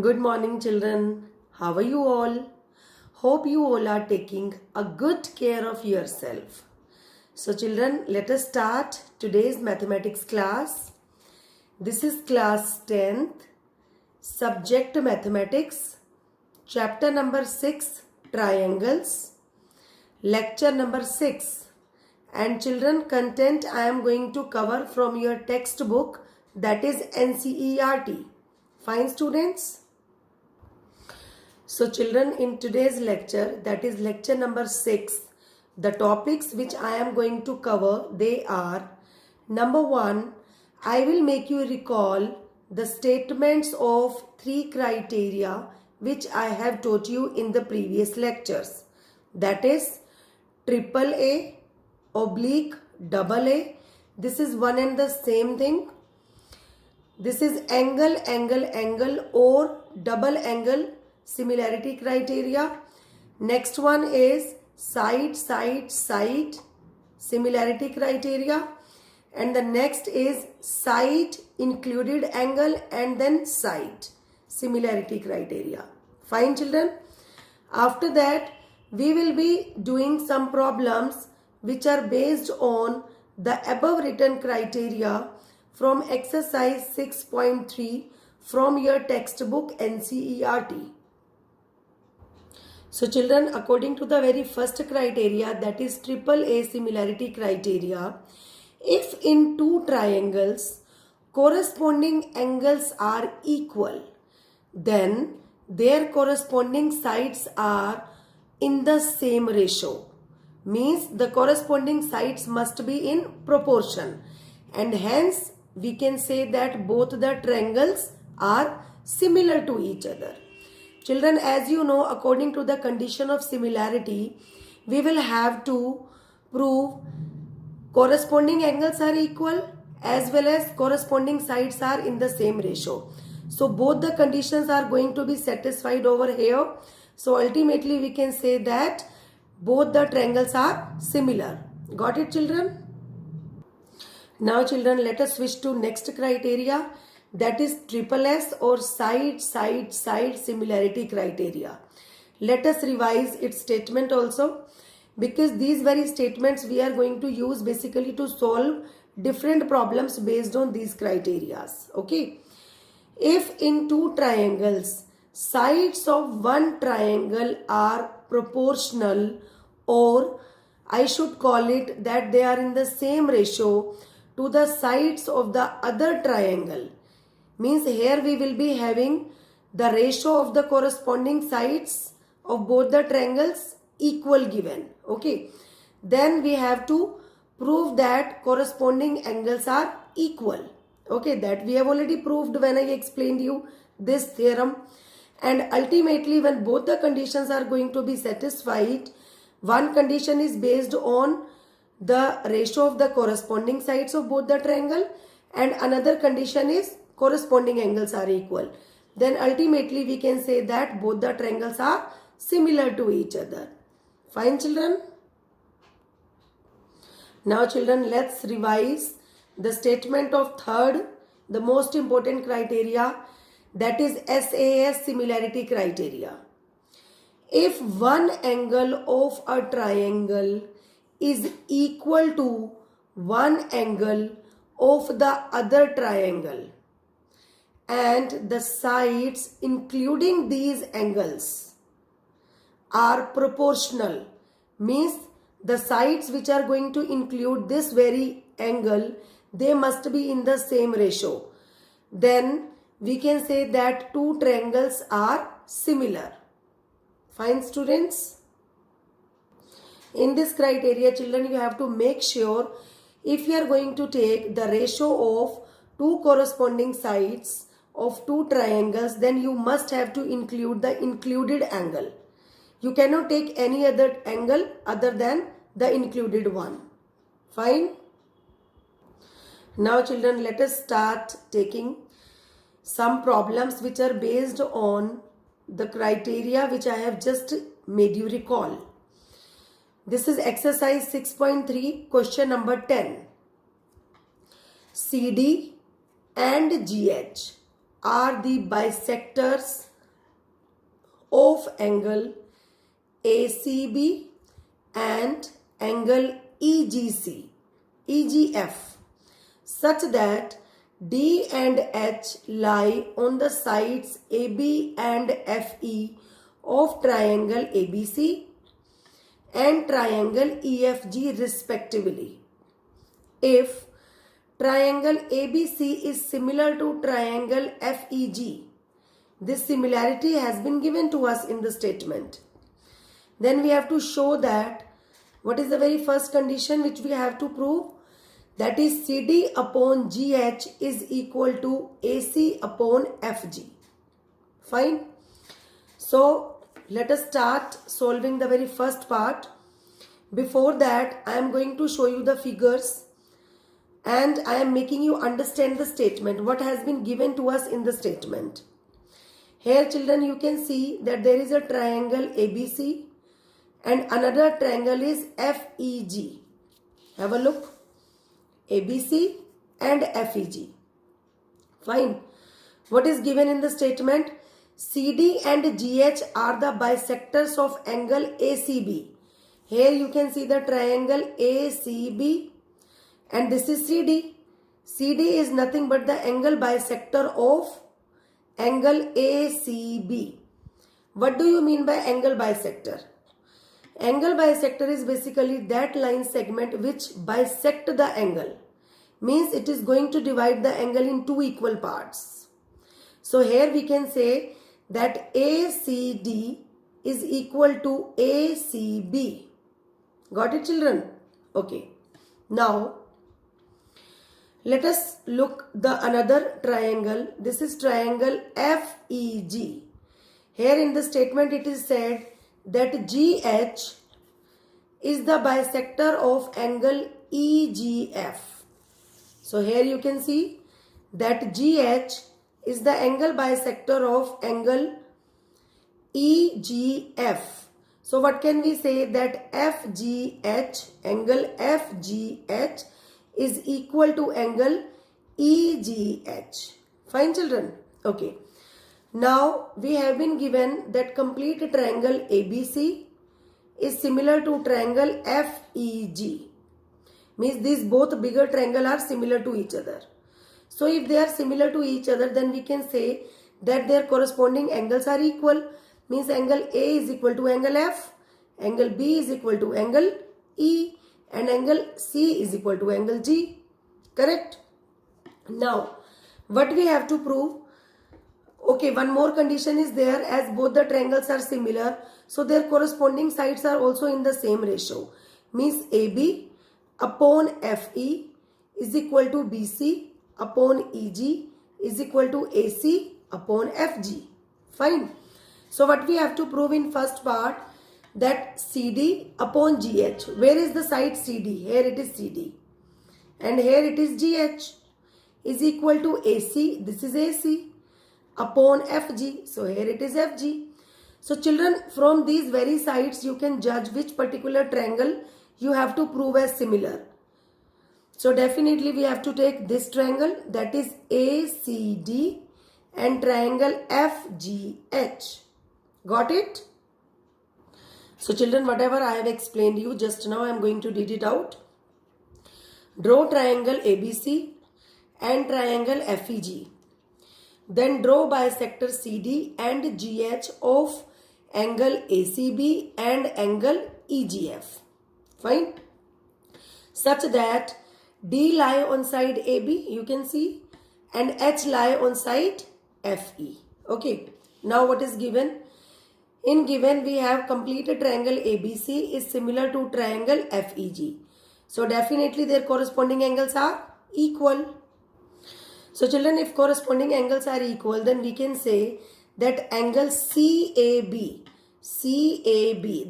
Good morning, children. How are you all? Hope you all are taking a good care of yourself. So, children, let us start today's mathematics class. This is class 10th, subject mathematics, chapter number 6, triangles, lecture number 6. And children, content I am going to cover from your textbook, that is NCERT. Fine, students? So children, in today's lecture, that is lecture number 6, the topics which I am going to cover, they are: number 1, I will make you recall the statements of 3 criteria which I have taught you in the previous lectures. That is triple A, oblique, double A. This is one and the same thing. This is angle, angle, angle or double angle similarity criteria. Next one is side, side, side similarity criteria. And the next is side included angle and then side similarity criteria. Fine, children? After that, we will be doing some problems which are based on the above written criteria from exercise 6.3 from your textbook NCERT. So children, according to the very first criteria, that is triple A similarity criteria, if in two triangles corresponding angles are equal, then their corresponding sides are in the same ratio. Means the corresponding sides must be in proportion, and hence we can say that both the triangles are similar to each other. Children, as you know, according to the condition of similarity, we will have to prove corresponding angles are equal as well as corresponding sides are in the same ratio. So both the conditions are going to be satisfied over here. So ultimately we can say that both the triangles are similar. Got it, children? Now children, let us switch to next criteria, that is triple S or side, side, side similarity criteria. Let us revise its statement also, because these very statements we are going to use basically to solve different problems based on these criteria. Okay. If in two triangles, sides of one triangle are proportional, or I should call it that they are in the same ratio to the sides of the other triangle, means here we will be having the ratio of the corresponding sides of both the triangles equal given. Okay, then we have to prove that corresponding angles are equal. Okay, that we have already proved when I explained you this theorem. And ultimately, when both the conditions are going to be satisfied, one condition is based on the ratio of the corresponding sides of both the triangle, and another condition is corresponding angles are equal. Then ultimately we can say that both the triangles are similar to each other. Fine, children? Now children, let's revise the statement of third, the most important criteria, that is SAS similarity criteria. If one angle of a triangle is equal to one angle of the other triangle, and the sides including these angles are proportional, means the sides which are going to include this very angle, they must be in the same ratio, then we can say that two triangles are similar. Fine, students? In this criteria, children, you have to make sure, if you are going to take the ratio of two corresponding sides of two triangles, then you must have to include the included angle. You cannot take any other angle other than the included one. Fine? Now children, let us start taking some problems which are based on the criteria which I have just made you recall. This is exercise 6.3, question number 10. CD and GH are the bisectors of angle ACB and angle EGF such that D and H lie on the sides AB and FE of triangle ABC and triangle EFG respectively. If triangle ABC is similar to triangle FEG, this similarity has been given to us in the statement. Then we have to show that what is the very first condition which we have to prove? That is CD upon GH is equal to AC upon FG. Fine. So let us start solving the very first part. Before that, I am going to show you the figures and I am making you understand the statement, what has been given to us in the statement. Here children, you can see that there is a triangle ABC and another triangle is FEG. Have a look. ABC and FEG. Fine. What is given in the statement? CD and GH are the bisectors of angle ACB. Here you can see the triangle ACB and this is CD. CD is nothing but the angle bisector of angle ACB. What do you mean by angle bisector? Angle bisector is basically that line segment which bisect the angle. Means it is going to divide the angle in two equal parts. So here we can say that ACD is equal to ACB. Got it children? Okay. Now let us look the another triangle. This is triangle FEG. Here in the statement it is said that GH is the bisector of angle EGF. So here you can see that GH is the angle bisector of angle EGF. So what can we say? That FGH, angle FGH is equal to angle EGH. Fine children? Okay. Now we have been given that complete triangle ABC is similar to triangle FEG. Means these both bigger triangle are similar to each other. So if they are similar to each other, then we can say that their corresponding angles are equal. Means angle A is equal to angle F, angle B is equal to angle E, and angle C is equal to angle G. Correct? Now, what we have to prove? Okay, one more condition is there, as both the triangles are similar, so their corresponding sides are also in the same ratio. Means AB upon FE is equal to BC upon EG is equal to AC upon FG. Fine. So what we have to prove in first part, that CD upon GH. Where is the side CD? Here it is CD. And here it is GH is equal to AC. This is AC upon FG. So here it is FG. So children, from these very sides you can judge which particular triangle you have to prove as similar. So definitely we have to take this triangle, that is ACD, and triangle FGH. Got it? So children, whatever I have explained you just now, I am going to read it out. Draw triangle ABC and triangle FEG. Then draw bisector CD and GH of angle ACB and angle EGF. Fine. Such that D lie on side AB, you can see, and H lie on side FE. Okay. Now what is given? In given we have completed triangle ABC is similar to triangle FEG. So definitely their corresponding angles are equal. So children, if corresponding angles are equal, then we can say that angle CAB,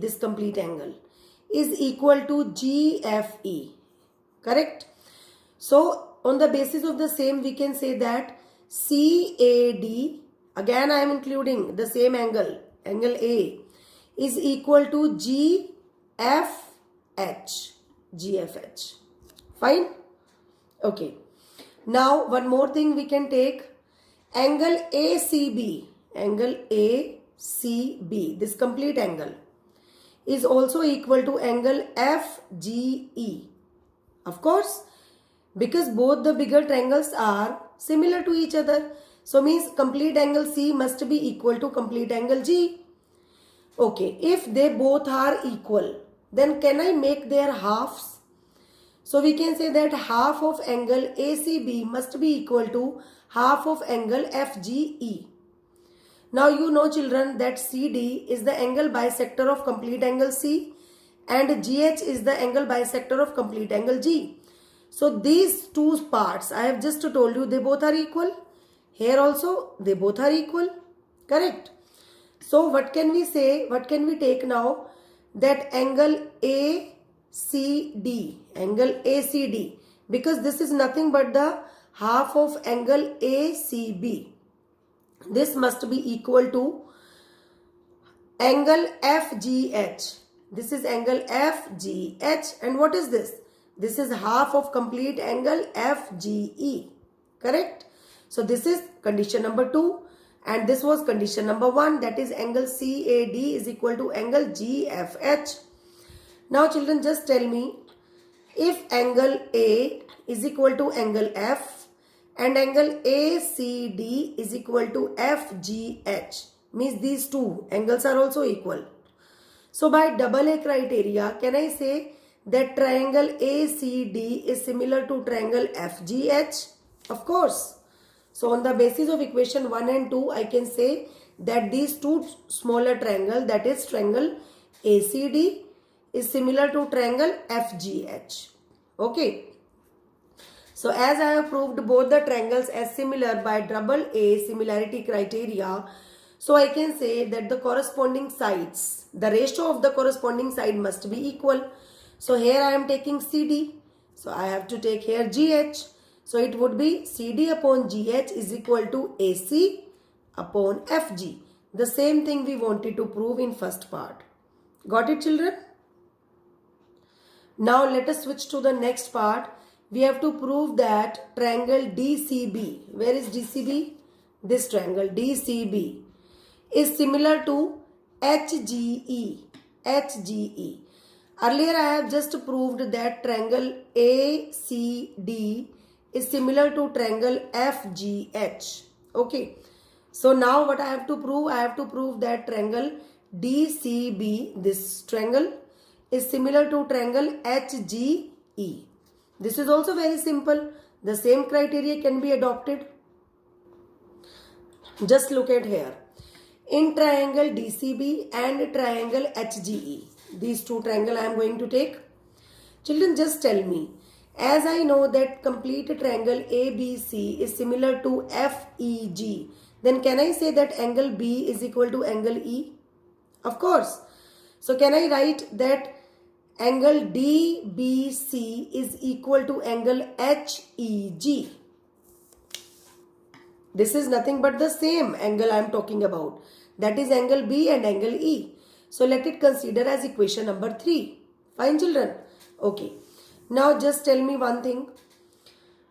this complete angle, is equal to GFE. Correct? So on the basis of the same, we can say that CAD, again I am including the same angle, angle A, is equal to GFH. Fine? Okay. Now one more thing we can take. angle ACB, angle ACB, this complete angle is also equal to angle FGE. Of course, because both the bigger triangles are similar to each other. So means complete angle C must be equal to complete angle G. Okay, if they both are equal, then can I make their halves? So we can say that half of angle ACB must be equal to half of angle FGE. Now you know children that CD is the angle bisector of complete angle C and GH is the angle bisector of complete angle G. So these two parts I have just told you they both are equal. Here also they both are equal. Correct. So what can we say? What can we take now? That angle ACD, because this is nothing but the half of angle ACB. This must be equal to angle FGH. This is angle FGH. And what is this? This is half of complete angle FGE. Correct? So this is condition number 2. And this was condition number 1. That is angle CAD is equal to angle GFH. Now children, just tell me, if angle A is equal to angle F and angle ACD is equal to FGH, means these two angles are also equal. So by double A criteria, can I say that triangle ACD is similar to triangle FGH? Of course. So on the basis of equation 1 and 2, I can say that these two smaller triangle, that is triangle ACD, is similar to triangle FGH. Okay. So as I have proved both the triangles as similar by double A similarity criteria, so I can say that the corresponding sides, the ratio of the corresponding side must be equal. So here I am taking CD. So I have to take here GH. So it would be CD upon GH is equal to AC upon FG. The same thing we wanted to prove in first part. Got it, children? Now let us switch to the next part. We have to prove that triangle DCB, where is DCB? This triangle DCB is similar to HGE. HGE. Earlier I have just proved that triangle ACD is similar to triangle FGH. Okay. So now what I have to prove? I have to prove that triangle DCB, this triangle, is similar to triangle HGE. This is also very simple. The same criteria can be adopted. Just look at here. In triangle DCB and triangle HGE, these two triangles I am going to take. Children, just tell me, as I know that complete triangle ABC is similar to FEG, then can I say that angle B is equal to angle E? Of course. So can I write that angle DBC is equal to angle HEG? This is nothing but the same angle I am talking about. That is angle B and angle E. So let it consider as equation number 3. Fine, children? Okay. Now just tell me one thing.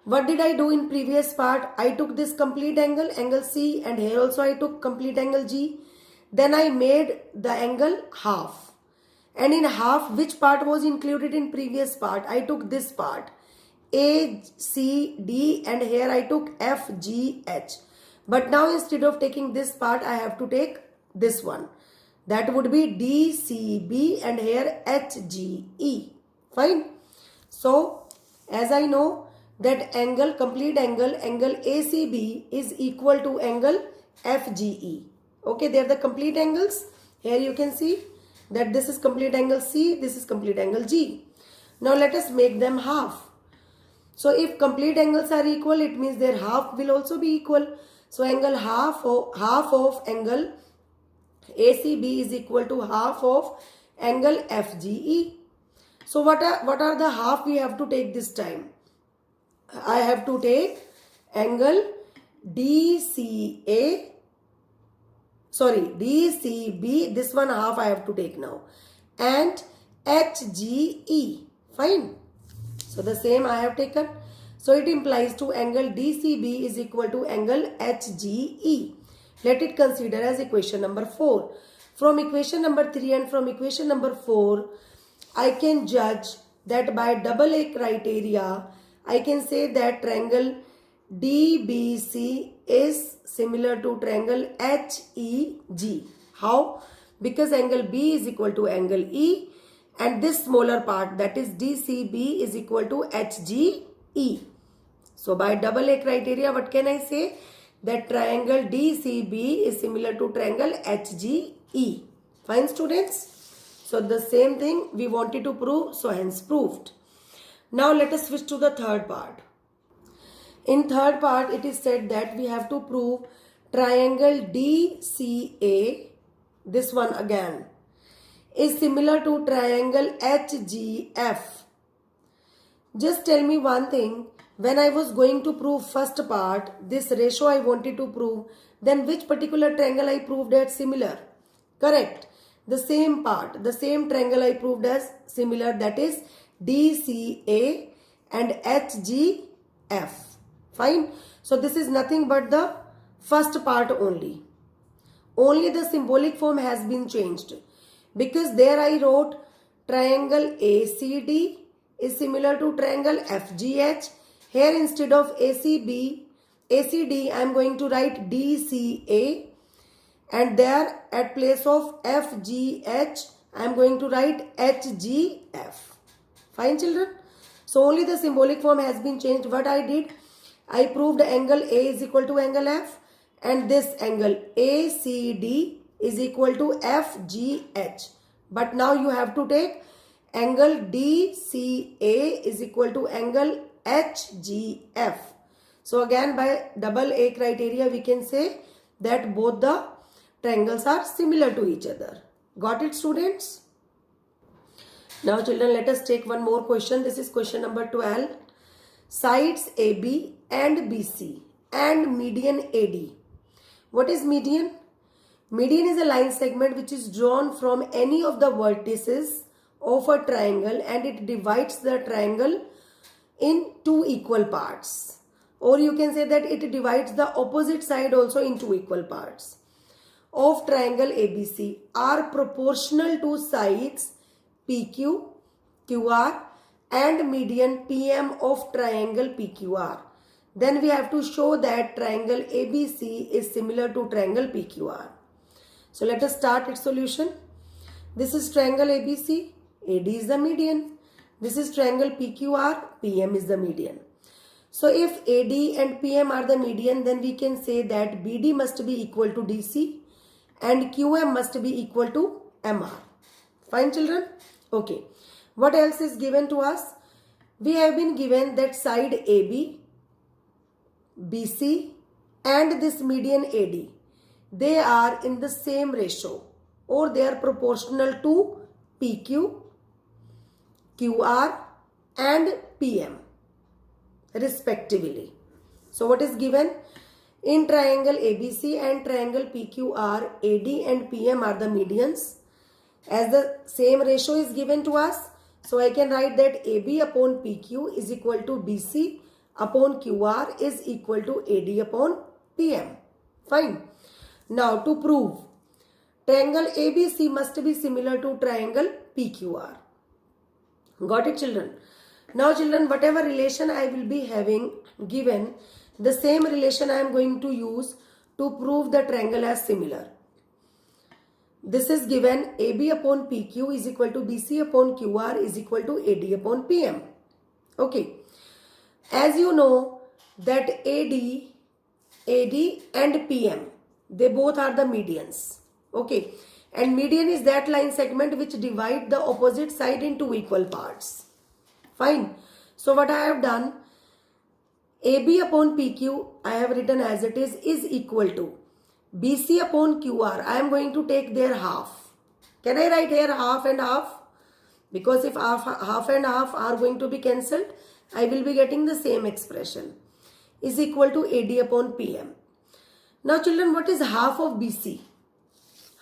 What did I do in previous part? I took this complete angle, angle C, and here also I took complete angle G. Then I made the angle half. And in half, which part was included in previous part? I took this part, A, C, D, and here I took F, G, H. But now instead of taking this part, I have to take this one. That would be D, C, B, and here H, G, E. Fine. So, as I know that angle, complete angle, angle ACB is equal to angle FGE. Okay, they are the complete angles. Here you can see that this is complete angle C, this is complete angle G. Now let us make them half. So if complete angles are equal, it means their half will also be equal. So angle half of angle ACB is equal to half of angle FGE. So what are the half we have to take this time? I have to take angle DCB, this one half I have to take now, and HGE. Fine. So the same I have taken. So it implies to angle DCB is equal to angle HGE. Let it consider as equation number 4. From equation number 3 and from equation number 4, I can judge that by double A criteria, I can say that triangle DBC is similar to triangle HEG. How? Because angle B is equal to angle E and this smaller part, that is DCB, is equal to HGE. So by double A criteria, what can I say? That triangle DCB is similar to triangle HGE. Fine, students? So the same thing we wanted to prove, so hence proved. Now let us switch to the third part. In third part, it is said that we have to prove triangle DCA, this one again, is similar to triangle HGF. Just tell me one thing, when I was going to prove first part, this ratio I wanted to prove, then which particular triangle I proved as similar? Correct. The same part, the same triangle I proved as similar, that is DCA and HGF. Fine. So this is nothing but the first part only. Only the symbolic form has been changed. Because there I wrote triangle ACD is similar to triangle FGH. Here instead of ACD I am going to write DCA. And there at place of FGH, I am going to write HGF. Fine, children? So only the symbolic form has been changed. What I did, I proved angle A is equal to angle F. And this angle ACD is equal to FGH. But now you have to take angle DCA is equal to angle HGF. So again by double A criteria, we can say that both the triangles are similar to each other. Got it, students? Now children, let us take one more question. This is question number 12. Sides AB and BC and median AD. What is median? Median is a line segment which is drawn from any of the vertices of a triangle and it divides the triangle in two equal parts. Or you can say that it divides the opposite side also in two equal parts of triangle ABC are proportional to sides PQ, QR and median PM of triangle PQR. Then we have to show that triangle ABC is similar to triangle PQR. So let us start its solution. This is triangle ABC, AD is the median. This is triangle PQR, PM is the median. So if AD and PM are the median, then we can say that BD must be equal to DC and QM must be equal to MR. Fine, children? Okay. What else is given to us? We have been given that side AB, BC and this median AD, they are in the same ratio or they are proportional to PQ, QR and PM respectively. So what is given? In triangle ABC and triangle PQR, AD and PM are the medians. As the same ratio is given to us, so I can write that AB upon PQ is equal to BC upon QR is equal to AD upon PM. Fine. Now to prove, triangle ABC must be similar to triangle PQR. Got it, children? Now children, whatever relation I will be having given, the same relation I am going to use to prove the triangle as similar. This is given AB upon PQ is equal to BC upon QR is equal to AD upon PM. Okay. As you know that AD and PM, they both are the medians. Okay. And median is that line segment which divide the opposite side into equal parts. Fine. So what I have done, AB upon PQ I have written as it is equal to BC upon QR. I am going to take their half. Can I write here half and half? Because if half and half are going to be cancelled, I will be getting the same expression. Is equal to AD upon PM. Now children, what is half of BC?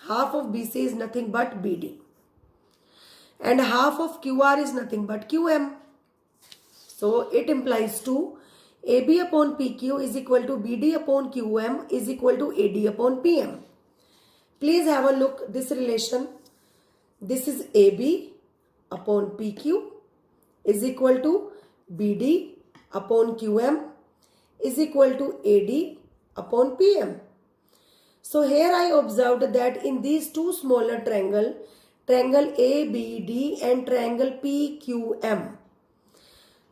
Half of BC is nothing but BD. And half of QR is nothing but QM. So it implies to AB upon PQ is equal to BD upon QM is equal to AD upon PM. Please have a look this relation. This is AB upon PQ is equal to BD upon QM is equal to AD upon PM. So here I observed that in these two smaller triangle ABD and triangle PQM,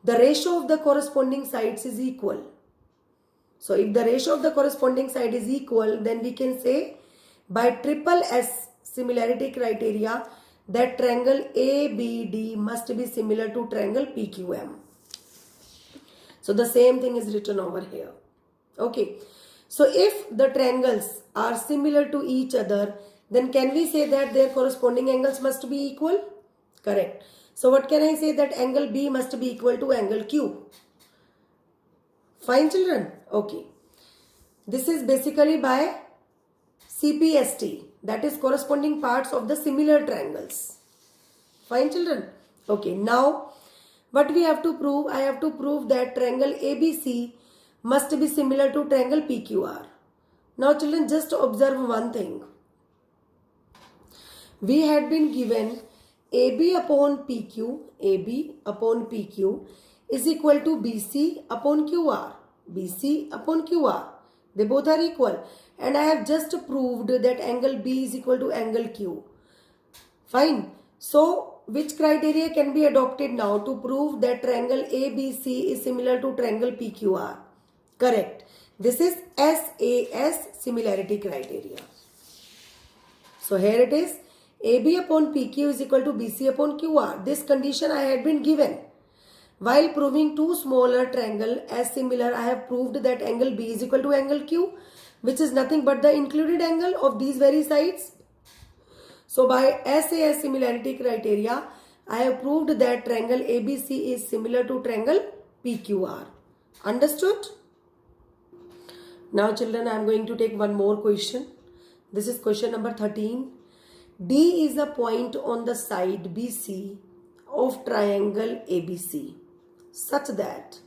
the ratio of the corresponding sides is equal. So if the ratio of the corresponding side is equal, then we can say by triple S similarity criteria that triangle ABD must be similar to triangle PQM. So the same thing is written over here. Okay. So if the triangles are similar to each other, then can we say that their corresponding angles must be equal? Correct. So what can I say? That angle B must be equal to angle Q. Fine, children? Okay. This is basically by CPST, that is corresponding parts of the similar triangles. Fine, children? Okay. Now what we have to prove? I have to prove that triangle ABC must be similar to triangle PQR. Now children, just observe one thing. We had been given AB upon PQ is equal to BC upon QR. BC upon QR. They both are equal. And I have just proved that angle B is equal to angle Q. Fine. So which criteria can be adopted now to prove that triangle ABC is similar to triangle PQR? Correct. This is SAS similarity criteria. So here it is. AB upon PQ is equal to BC upon QR. This condition I had been given. While proving two smaller triangle as similar, I have proved that angle B is equal to angle Q, which is nothing but the included angle of these very sides. So by SAS similarity criteria, I have proved that triangle ABC is similar to triangle PQR. Understood? Now children, I am going to take one more question. This is question number 13. D is a point on the side BC of triangle ABC such that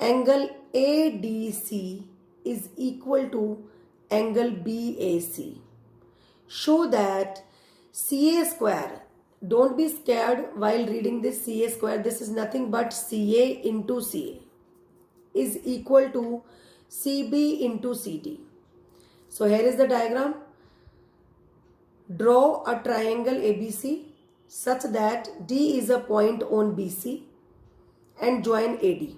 angle ADC is equal to angle BAC. Show that CA square, don't be scared while reading this CA square, this is nothing but CA into CA, is equal to CB into CD. So here is the diagram. Draw a triangle ABC such that D is a point on BC and join AD.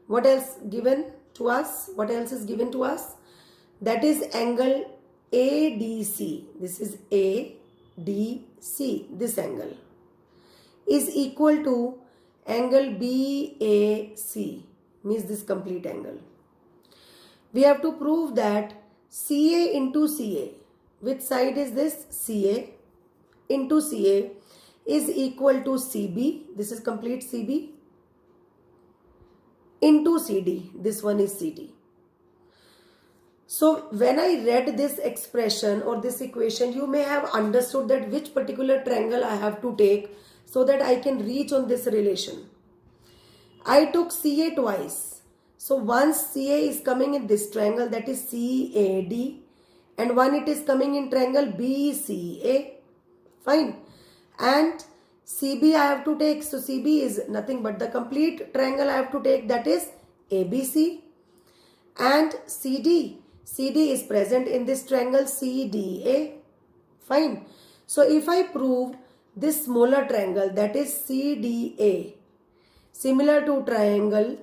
What else given to us? What else is given to us? That is angle ADC. This is ADC. This angle is equal to angle BAC. Means this complete angle. We have to prove that CA into CA. Which side is this? CA into CA is equal to CB. This is complete CB into CD. This one is CD. So when I read this expression or this equation, you may have understood that which particular triangle I have to take so that I can reach on this relation. I took CA twice. So once CA is coming in this triangle, that is CAD, and one it is coming in triangle BCA. Fine. And CB I have to take. So CB is nothing but the complete triangle I have to take, that is ABC. And CD. CD is present in this triangle CDA. Fine. So if I prove this smaller triangle, that is CDA, similar to triangle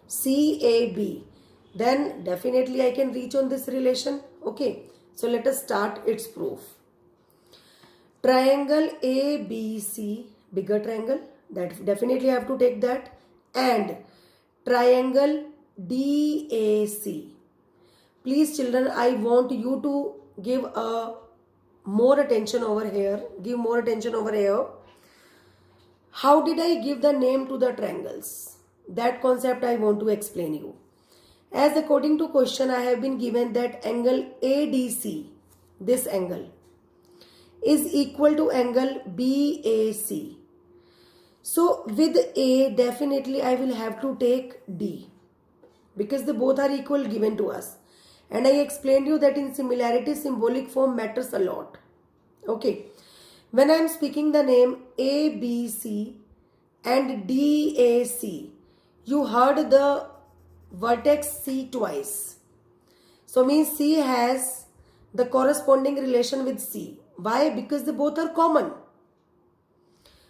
CAB, then definitely I can reach on this relation. Okay. So let us start its proof. Triangle ABC, bigger triangle, that definitely I have to take that, and triangle DAC. Please children, I want you to give more attention over here. Give more attention over here. How did I give the name to the triangles? That concept I want to explain you. As according to question, I have been given that angle ADC, this angle, is equal to angle BAC. So with A, definitely I will have to take D because they both are equal given to us. And I explained you that in similarity, symbolic form matters a lot. Okay. When I am speaking the name ABC and DAC, you heard the vertex C twice. So means C has the corresponding relation with C. Why? Because they both are common.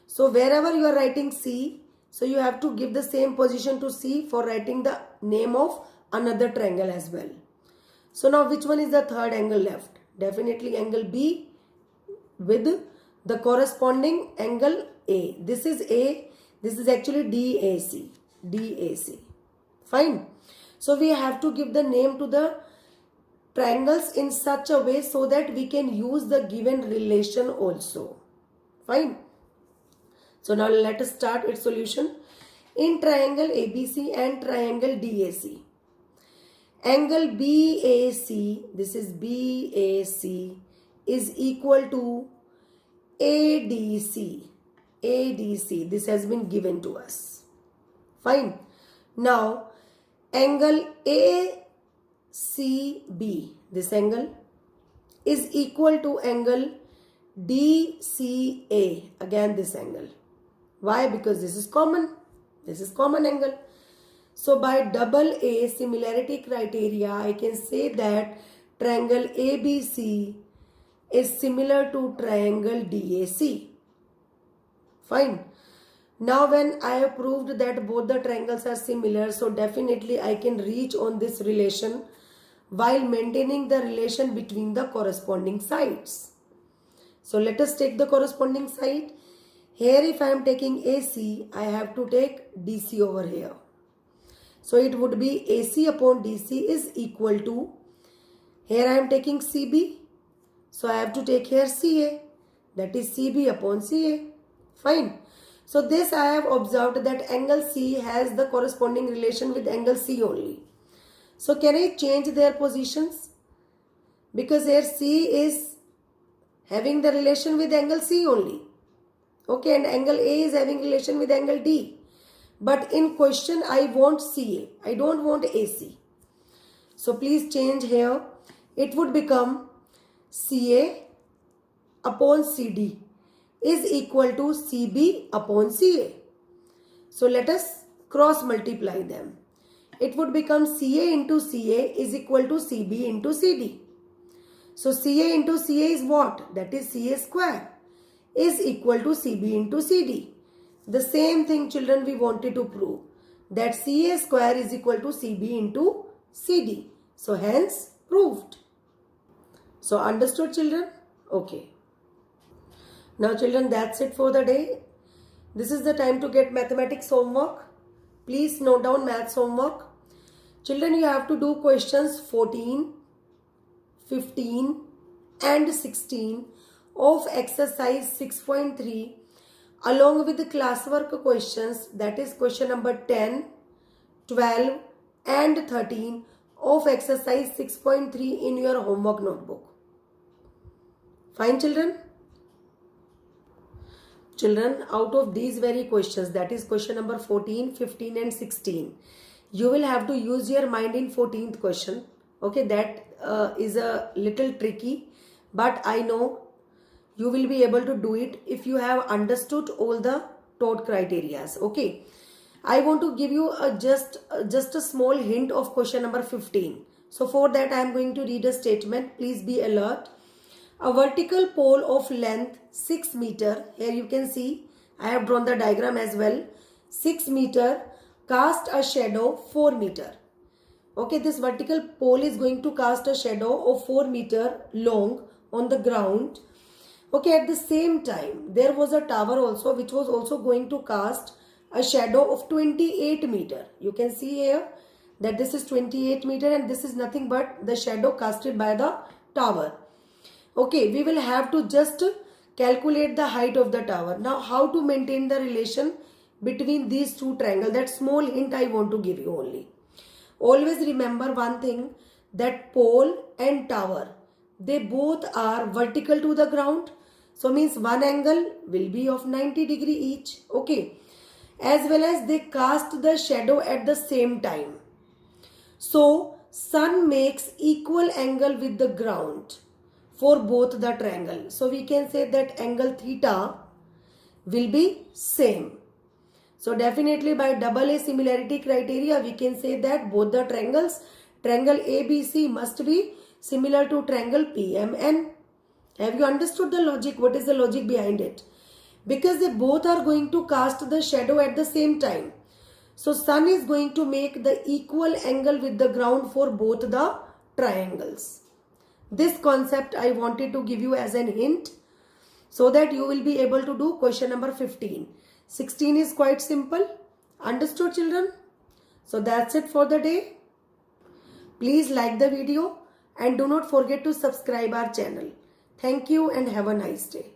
So wherever you are writing C, so you have to give the same position to C for writing the name of another triangle as well. So now which one is the third angle left? Definitely angle B with the corresponding angle A. This is A. This is actually DAC. DAC. Fine. So we have to give the name to the triangles in such a way so that we can use the given relation also. Fine. So now let us start its solution. In triangle ABC and triangle DAC, angle BAC, this is BAC, is equal to ADC. ADC, this has been given to us. Fine. Now, angle ACB, this angle, is equal to angle DCA, again this angle. Why? Because this is common. This is common angle. So by double A similarity criteria, I can say that triangle ABC is similar to triangle DAC. Fine. Now when I have proved that both the triangles are similar, so definitely I can reach on this relation while maintaining the relation between the corresponding sides. So let us take the corresponding side. Here if I am taking AC, I have to take DC over here. So it would be AC upon DC is equal to, here I am taking CB. So I have to take here CA, that is CB upon CA. Fine. So this I have observed that angle C has the corresponding relation with angle C only. So can I change their positions? Because here C is having the relation with angle C only. Okay, and angle A is having relation with angle D. But in question I want CA. I don't want AC. So please change here. It would become CA upon CD is equal to CB upon CA. So let us cross multiply them. It would become CA into CA is equal to CB into CD. So CA into CA is what? That is CA square is equal to CB into CD. The same thing, children, we wanted to prove, that CA square is equal to CB into CD. So hence proved. So understood, children? Okay. Now children, that's it for the day. This is the time to get mathematics homework. Please note down maths homework. Children, you have to do questions 14, 15 and 16 of exercise 6.3 along with the classwork questions, that is question number 10, 12 and 13 of exercise 6.3 in your homework notebook. Fine, children? Children, out of these very questions, that is question number 14, 15 and 16, you will have to use your mind in 14th question. Okay, that is a little tricky, but I know you will be able to do it if you have understood all the taught criterias. Okay, I want to give you just a small hint of question number 15. So for that I am going to read a statement. Please be alert. A vertical pole of length 6 meter. Here you can see I have drawn the diagram as well. 6 meter cast a shadow 4 meter. Okay, this vertical pole is going to cast a shadow of 4 meter long on the ground. Okay, at the same time, there was a tower also which was also going to cast a shadow of 28 meter. You can see here that this is 28 meter and this is nothing but the shadow casted by the tower. Okay, we will have to just calculate the height of the tower. Now, how to maintain the relation between these two triangles? That small hint I want to give you only. Always remember one thing, that pole and tower, they both are vertical to the ground. So means one angle will be of 90 degree each. Okay. as well as they cast the shadow at the same time. So sun makes equal angle with the ground for both the triangle. So we can say that angle theta will be same. So definitely by double A similarity criteria, we can say that both the triangles, triangle ABC must be similar to triangle PMN. Have you understood the logic? What is the logic behind it? Because they both are going to cast the shadow at the same time. So sun is going to make the equal angle with the ground for both the triangles. This concept I wanted to give you as an hint so that you will be able to do question number 15. 16 is quite simple. Understood, children? So that's it for the day. Please like the video and do not forget to subscribe our channel. Thank you and have a nice day.